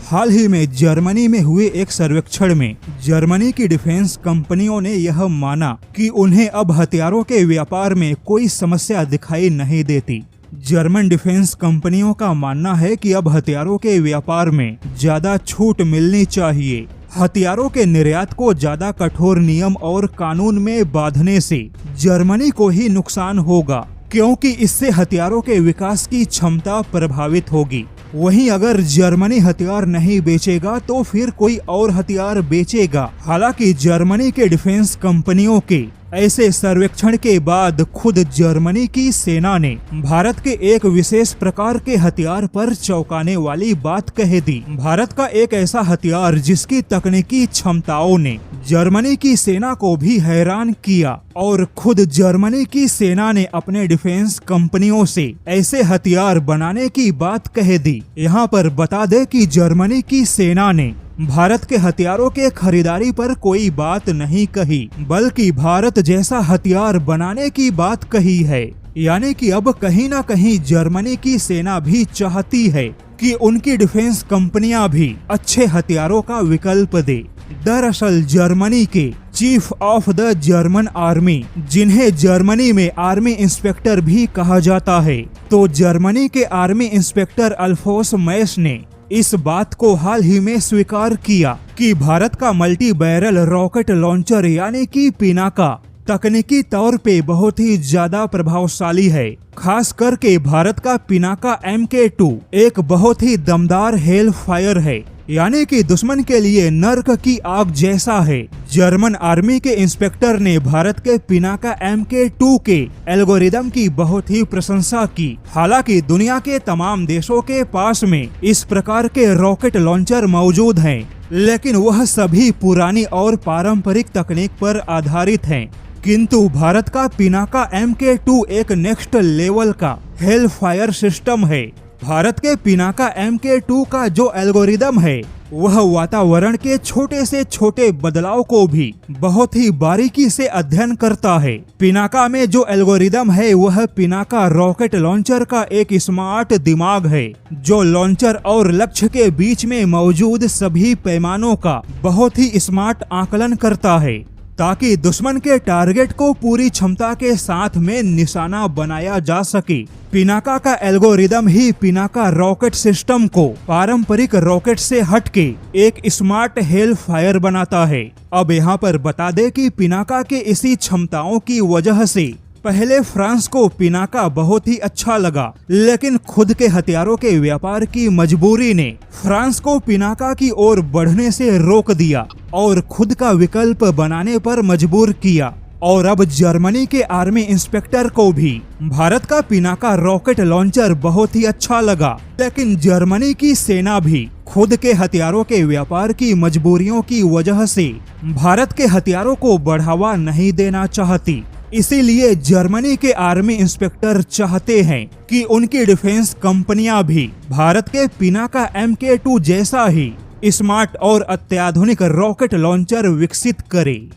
हाल ही में जर्मनी में हुए एक सर्वेक्षण में जर्मनी की डिफेंस कंपनियों ने यह माना कि उन्हें अब हथियारों के व्यापार में कोई समस्या दिखाई नहीं देती। जर्मन डिफेंस कंपनियों का मानना है कि अब हथियारों के व्यापार में ज्यादा छूट मिलनी चाहिए। हथियारों के निर्यात को ज्यादा कठोर नियम और कानून में बांधने से जर्मनी को ही नुकसान होगा, क्योंकि इससे हथियारों के विकास की क्षमता प्रभावित होगी। वहीं अगर जर्मनी हथियार नहीं बेचेगा तो फिर कोई और हथियार बेचेगा। हालांकि जर्मनी के डिफेंस कंपनियों के ऐसे सर्वेक्षण के बाद खुद जर्मनी की सेना ने भारत के एक विशेष प्रकार के हथियार पर चौंकाने वाली बात कह दी। भारत का एक ऐसा हथियार जिसकी तकनीकी क्षमताओं ने जर्मनी की सेना को भी हैरान किया और खुद जर्मनी की सेना ने अपने डिफेंस कंपनियों से ऐसे हथियार बनाने की बात कह दी। यहाँ पर बता दे कि जर्मनी की सेना ने भारत के हथियारों के खरीदारी पर कोई बात नहीं कही, बल्कि भारत जैसा हथियार बनाने की बात कही है। यानी कि अब कहीं न कहीं जर्मनी की सेना भी चाहती है कि उनकी डिफेंस कंपनियां भी अच्छे हथियारों का विकल्प दे। दरअसल जर्मनी के chief of the German army, जिन्हें जर्मनी में आर्मी इंस्पेक्टर भी कहा जाता है, तो जर्मनी के आर्मी इंस्पेक्टर अल्फोस मैस ने इस बात को हाल ही में स्वीकार किया कि भारत का मल्टी बैरल रॉकेट लॉन्चर यानी कि पिनाका तकनीकी तौर पे बहुत ही ज्यादा प्रभावशाली है। खास करके भारत का पिनाका MK2 एक बहुत ही दमदार हेल फायर है, यानी कि दुश्मन के लिए नर्क की आग जैसा है। जर्मन आर्मी के इंस्पेक्टर ने भारत के पिनाका MK2 के एल्गोरिदम की बहुत ही प्रशंसा की। हालांकि दुनिया के तमाम देशों के पास में इस प्रकार के रॉकेट लॉन्चर मौजूद हैं, लेकिन वह सभी पुरानी और पारंपरिक तकनीक पर आधारित हैं। किंतु भारत का पिनाका MK2 एक नेक्स्ट लेवल का हेल फायर सिस्टम है। भारत के पिनाका MK2 का जो एल्गोरिदम है वह वातावरण के छोटे से छोटे बदलाव को भी बहुत ही बारीकी से अध्ययन करता है। पिनाका में जो एल्गोरिदम है वह पिनाका रॉकेट लॉन्चर का एक स्मार्ट दिमाग है, जो लॉन्चर और लक्ष्य के बीच में मौजूद सभी पैमानों का बहुत ही स्मार्ट आकलन करता है, ताकि दुश्मन के टारगेट को पूरी क्षमता के साथ में निशाना बनाया जा सके। पिनाका का एल्गोरिदम ही पिनाका रॉकेट सिस्टम को पारंपरिक रॉकेट से हटके एक स्मार्ट हेल फायर बनाता है। अब यहाँ पर बता दे कि पिनाका के इसी क्षमताओं की वजह से पहले फ्रांस को पिनाका बहुत ही अच्छा लगा, लेकिन खुद के हथियारों के व्यापार की मजबूरी ने फ्रांस को पिनाका की ओर बढ़ने से रोक दिया और खुद का विकल्प बनाने पर मजबूर किया। और अब जर्मनी के आर्मी इंस्पेक्टर को भी भारत का पिनाका रॉकेट लॉन्चर बहुत ही अच्छा लगा, लेकिन जर्मनी की सेना भी खुद के हथियारों के व्यापार की मजबूरियों की वजह से भारत के हथियारों को बढ़ावा नहीं देना चाहती। इसीलिए जर्मनी के आर्मी इंस्पेक्टर चाहते हैं कि उनकी डिफेंस कंपनियां भी भारत के पिनाका MK2 जैसा ही स्मार्ट और अत्याधुनिक रॉकेट लॉन्चर विकसित करें।